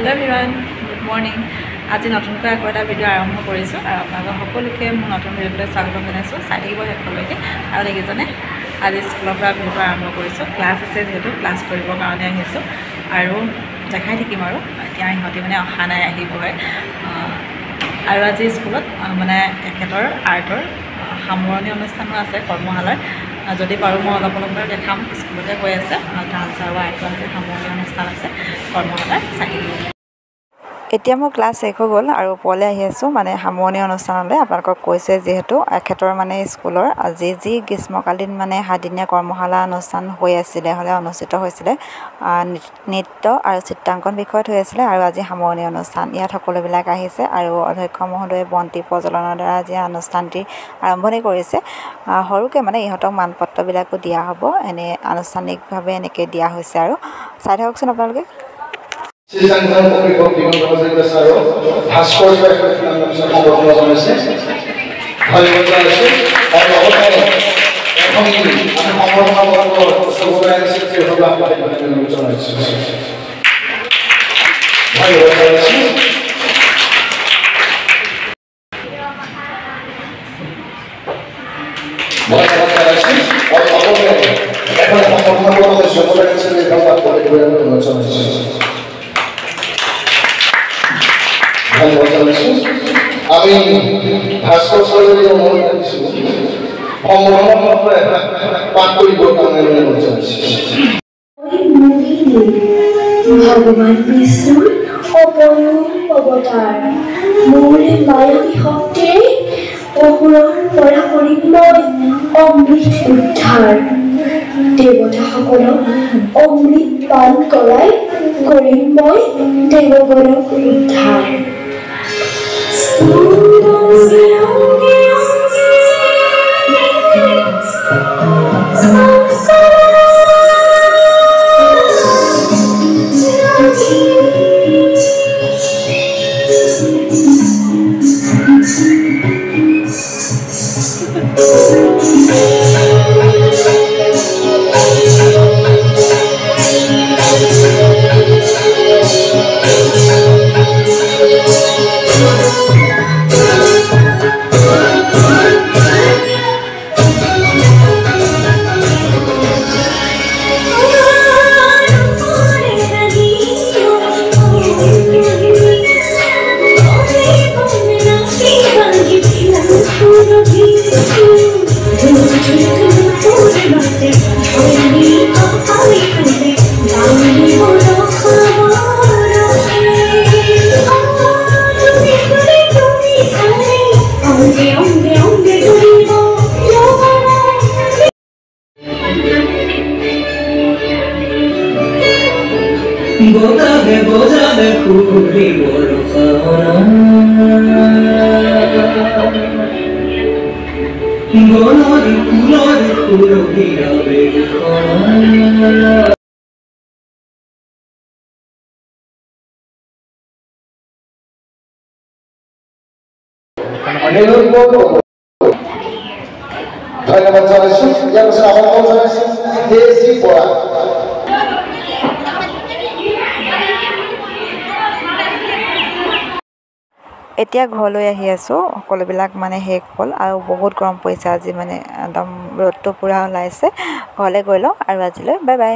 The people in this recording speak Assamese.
हेलो एवरीवन गुड मर्निंग आज नतुनকৈ আকৌ এটা ভিডিঅ' আৰম্ভ কৰিছোঁ আৰু আপোনালোক সকলোকে মোৰ নতুন ভিডিঅ'লৈ স্বাগতম জনাইছোঁ চাই থাকিব শেষলৈকে আৰু দেখিছেনে আজি স্কুলৰ পৰা ভিডিঅ'টো আৰম্ভ কৰিছোঁ ক্লাছ আছে যিহেতু ক্লাছ কৰিবৰ কাৰণে আহিছোঁ আৰু দেখাই থাকিম আৰু এতিয়া ইহঁতি মানে অহা নাই আহিবহে আৰু আজি স্কুলত মানে তেখেতৰ আৰ্টৰ সামৰণি অনুষ্ঠানো আছে কৰ্মশালাৰ যদি পাৰোঁ মই অলপ দেখাম স্কুলতে হৈ আছে ডান্স আৰু আৰ্টৰ আজি সামৰণি অনুষ্ঠান আছে কৰ্মশালাৰ চাই থাকিব এতিয়া মোৰ ক্লাছ শেষ হৈ গ'ল আৰু ওপৰলৈ আহি আছোঁ মানে সামৰণি অনুষ্ঠানলৈ আপোনালোকক কৈছে যিহেতু এখেতৰ মানে স্কুলৰ আজি যি গ্ৰীষ্মকালীন মানে 7 দিনীয়া কৰ্মশালা অনুষ্ঠান হৈ আছিলে অনুষ্ঠিত হৈছিলে নৃত্য আৰু চিত্ৰাংকন বিষয়ত হৈ আছিলে আৰু আজি সামৰণি অনুষ্ঠান ইয়াত সকলোবিলাক আহিছে আৰু অধ্যক্ষ মহোদয়ে বন্তি প্ৰজ্বলনৰ দ্বাৰা আজি অনুষ্ঠানটি আৰম্ভণি কৰিছে সৰুকৈ মানে ইহঁতক মানপত্ৰবিলাকো দিয়া হ'ব এনে আনুষ্ঠানিকভাৱে এনেকৈ দিয়া হৈছে আৰু চাই থাককচোন আপোনালোকে Silakan kopi dengan bahasa Inggris saya. Haskor saya dengan bahasa Indonesia. Hal yang saya ada apa? Kami orang sebuah institusi yang berlaku di Indonesia. Hal yang saya আমি ভাস্কৰ চৌধুৰী পাঠ কৰিব ভগৱান বিষ্ণুৰ অপৰূপ অৱতাৰ মোৰ মায়াবী শক্তিৰে অসুৰৰ পৰা কৰিম মই অমৃত উদ্ধাৰ দেৱতাসকলক অমৃত পান কৰাই কৰিম মই দেৱগণক উদ্ধাৰ Bojane kuri bolokana golari kuro hirabe khana ধন্যবাদ জানাচ্ছি ইয়াৰ পাশে আহ্বান জানাচ্ছি দেশি পড়া এতিয়া ঘৰলৈ আহি আছোঁ সকলোবিলাক মানে শেষ হ'ল আৰু বহুত গৰম পৰিছে আজি মানে একদম ৰ'দটো পূৰা ওলাইছে ঘৰলৈ গৈ লওঁ আৰু আজিলৈ বাই বাই